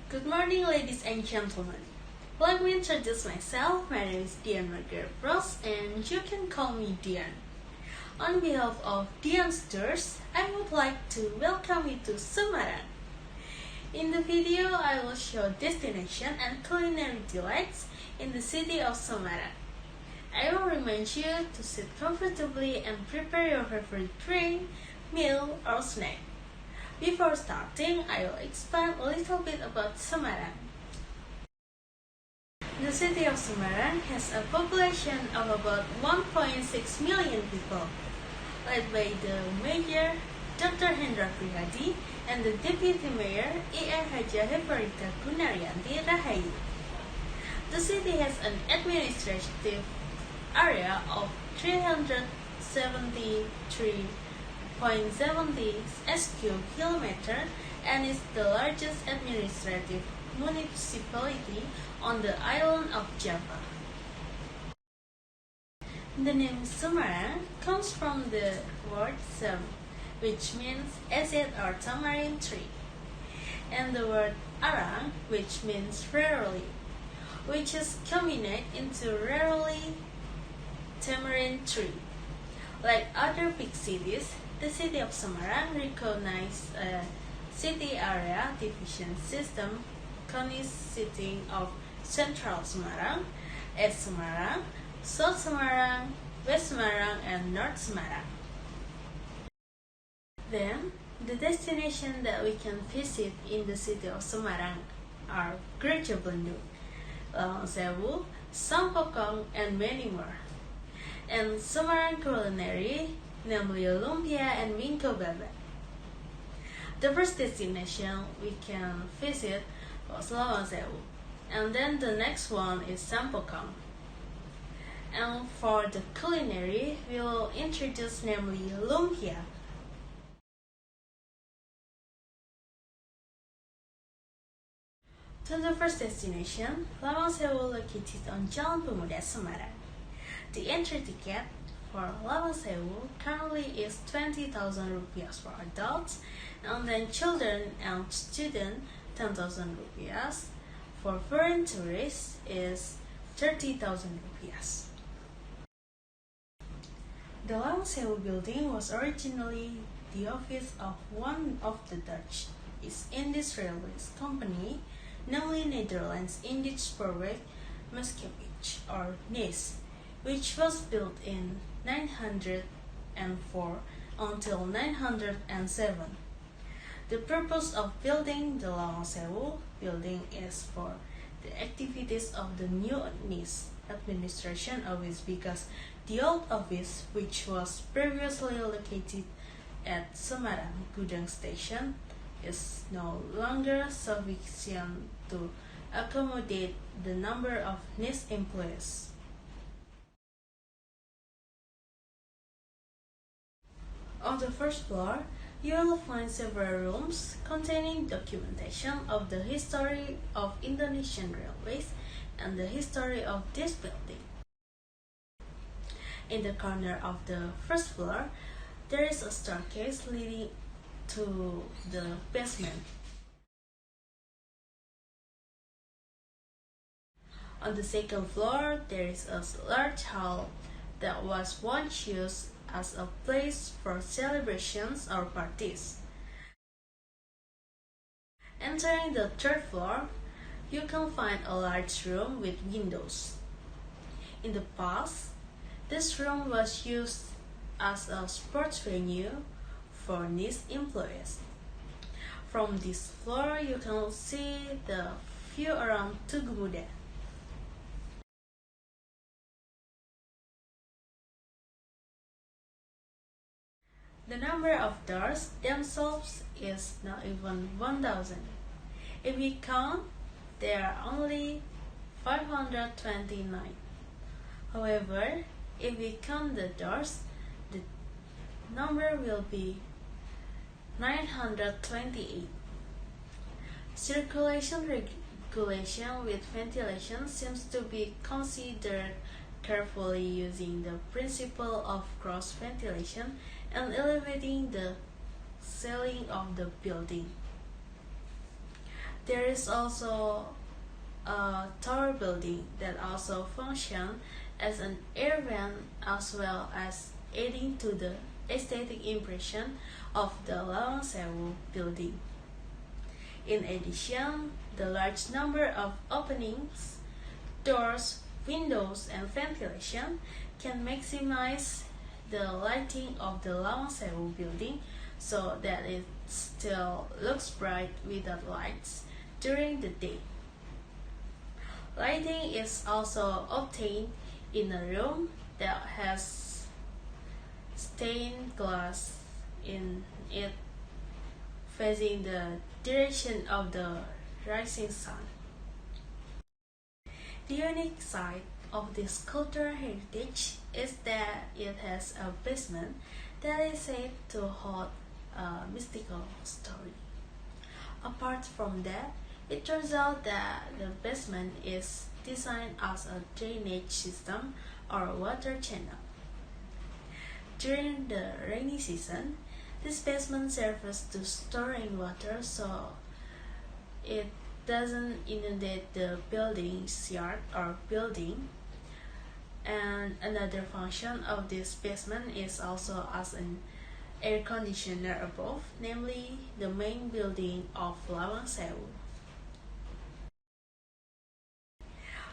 Good morning, ladies and gentlemen. Let me introduce myself. My name is Dian Margareth, and you can call me Dian. On behalf of Dian's Tours, I would like to welcome you to Semarang. In the video, I will show destination and culinary delights in the city of Semarang. I will remind you to sit comfortably and prepare your favorite drink, meal, or snack. Before starting, I will explain a little bit about Semarang. The city of Semarang has a population of about 1.6 million people, led by the Mayor Dr. Hendra Prihadi and the Deputy Mayor E.R. Haja Hefarita Gunaryanti Rahayu. The city has an administrative area of 373.70 sq km and is the largest administrative municipality on the island of Java. The name Semarang comes from the word sem, which means acid or tamarind tree, and the word arang, which means rarely, which is combined into rarely tamarind tree. Like other big cities, the city of Semarang recognizes a city area division system consisting of Central Semarang, East Semarang, South Semarang, West Semarang, and North Semarang. Then, the destinations that we can visit in the city of Semarang are Gereja Belendung, Lawang Sewu, Sampokong, and many more. And Semarang culinary, namely lumpia and wingko babat. The first destination we can visit was Lawang Sewu, and then the next one is Sampokong. And for the culinary, we will introduce namely lumpia. To the first destination, Lawang Sewu located on Jalan Pemuda, Semarang. The entry ticket for Lawang Sewu currently is 20,000 rupiah for adults, and then children and students 10,000 rupiah. For foreign tourists is 30,000 rupiah. The Lawang Sewu building was originally the office of one of the Dutch East Indies Railways Company, namely Netherlands Indisch Spoorweg Maatschappij or NIS, which was built in 904 until 907. The purpose of building the Lawang Sewu building is for the activities of the new NIS administration office, because the old office, which was previously located at Semarang Gudang Station, is no longer sufficient to accommodate the number of NIS employees. On the first floor, you will find several rooms containing documentation of the history of Indonesian railways and the history of this building. In the corner of the first floor, there is a staircase leading to the basement. On the second floor, there is a large hall that was once used as a place for celebrations or parties. Entering the third floor, you can find a large room with windows. In the past, this room was used as a sports venue for NIS employees. From this floor, you can see the view around Tugu Muda. The number of doors themselves is not even 1,000. If we count, there are only 529. However, if we count the doors, the number will be 928. Circulation regulation with ventilation seems to be considered carefully, using the principle of cross ventilation and elevating the ceiling of the building. There is also a tower building that also functions as an air vent as well as adding to the aesthetic impression of the Lawang Sewu building. In addition, the large number of openings, doors, windows, and ventilation can maximize the lighting of the Lawang Sewu building so that it still looks bright without lights during the day. Lighting is also obtained in a room that has stained glass in it facing the direction of the rising sun. The unique side of this cultural heritage is that it has a basement that is said to hold a mystical story. Apart from that, it turns out that the basement is designed as a drainage system or water channel. During the rainy season, this basement serves to storing water so it doesn't inundate the building's yard or building. And another function of this basement is also as an air conditioner above, namely the main building of Lawang Sewu.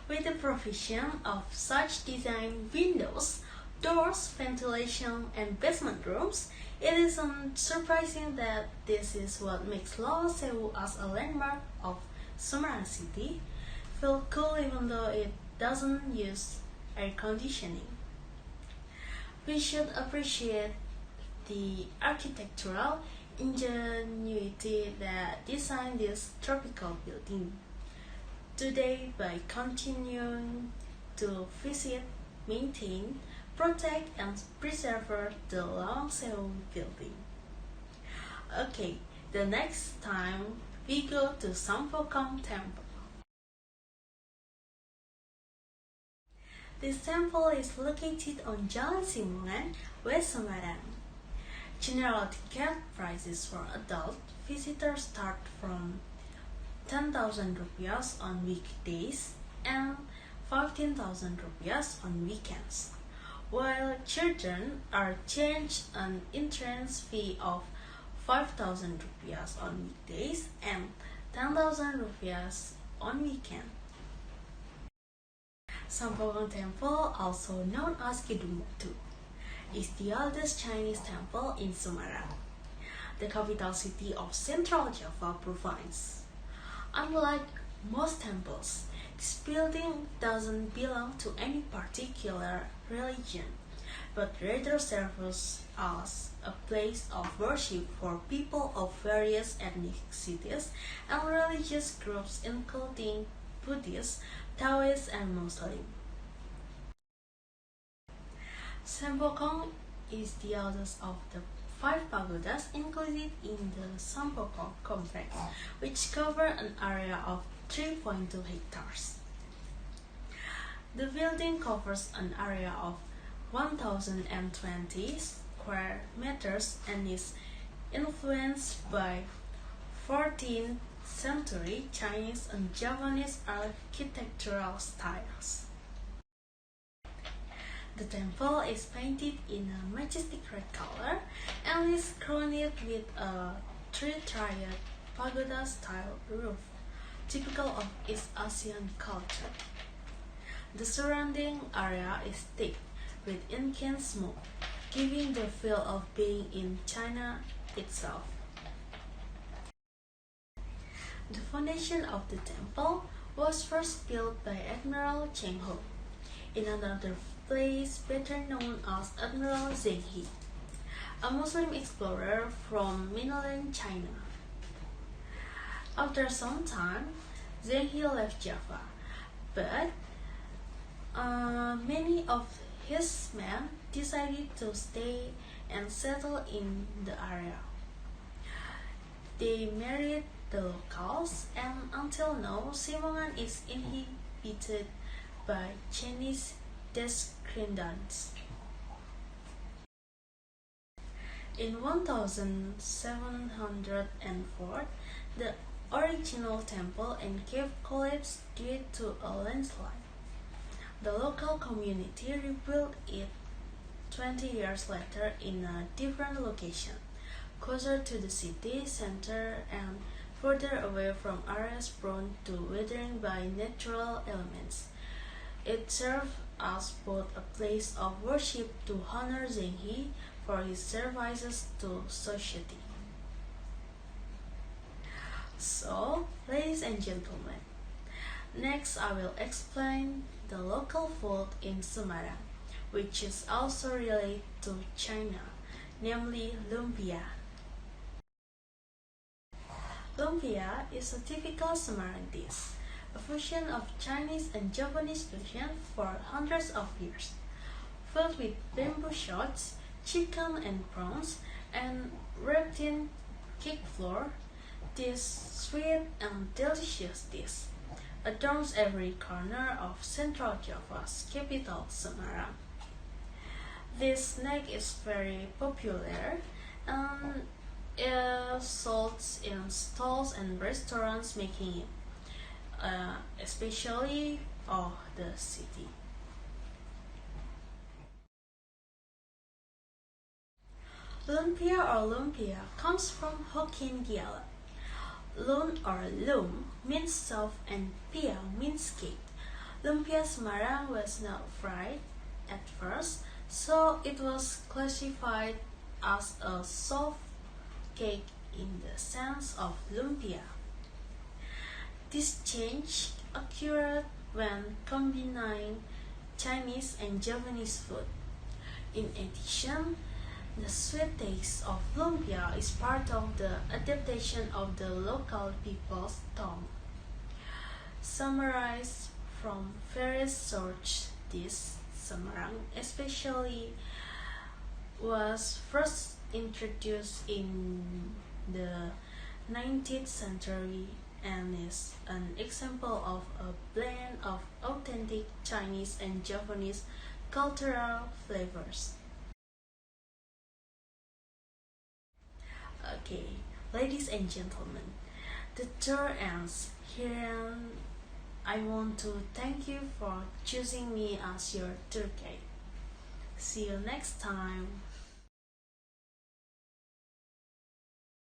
With the provision of such design windows, doors, ventilation, and basement rooms, it is unsurprising that this is what makes Lawang Sewu as a landmark of Semarang City feel cool even though it doesn't use air conditioning. We should appreciate the architectural ingenuity that designed this tropical building today by continuing to visit, maintain, protect, and preserve the Lawang Sewu building. Okay, the next time we go to Sampokong Temple. This temple is located on Jalan Simungan, West Semarang. General ticket prices for adult visitors start from 10,000 rupiahs on weekdays and 15,000 rupiahs on weekends, while children are charged an entrance fee of 5,000 rupiahs on weekdays and 10,000 rupiahs on weekend. Sampokong Temple, also known as Gedung Batu, is the oldest Chinese temple in Semarang, the capital city of Central Java province. Unlike most temples, this building doesn't belong to any particular religion, but rather serves as a place of worship for people of various ethnicities and religious groups including Buddhists, Taoists, and Muslims. Sampokong is the oldest of the 5 pagodas included in the Sampokong complex, which cover an area of 3.2 hectares. The building covers an area of 1,020 square meters and is influenced by 14th century Chinese and Japanese architectural styles. The temple is painted in a majestic red color and is crowned with a 3-tiered pagoda-style roof, typical of East Asian culture. The surrounding area is thick with incense smoke, giving the feel of being in China itself. The foundation of the temple was first built by Admiral Cheng Ho in another place better known as Admiral Zheng He, a Muslim explorer from mainland China. After some time, Zheng He left Java, but many of his men decided to stay and settle in the area. They married the locals, and until now, Simungan is inhabited by Chinese descendants. In 1704, the original temple and cave collapsed due to a landslide. The local community rebuilt it 20 years later in a different location, closer to the city center and further away from areas prone to weathering by natural elements. It served as both a place of worship to honor Zheng He for his services to society. So, ladies and gentlemen, next I will explain the local food in Semarang, which is also related to China, namely lumpia. Lumpia is a typical Semarang dish, a fusion of Chinese and Japanese cuisine for hundreds of years. Filled with bamboo shoots, chicken and prawns, and wrapped in cake flour, this sweet and delicious dish adorns every corner of Central Java's capital, Semarang. This snack is very popular and is sold in stalls and restaurants, making it especially of the city. Lumpia comes from Hokkien dialect. Lun or lum means soft and pia means cake. Lumpia Semarang was not fried at first, so it was classified as a soft cake in the sense of lumpia. This change occurred when combining Chinese and Japanese food. In addition, the sweet taste of lumpia is part of the adaptation of the local people's tongue. Summarized from various sources, this Semarang especially was first introduced in the 19th century and is an example of a blend of authentic Chinese and Japanese cultural flavors. Okay, ladies and gentlemen, the tour ends here and I want to thank you for choosing me as your tour guide. See you next time.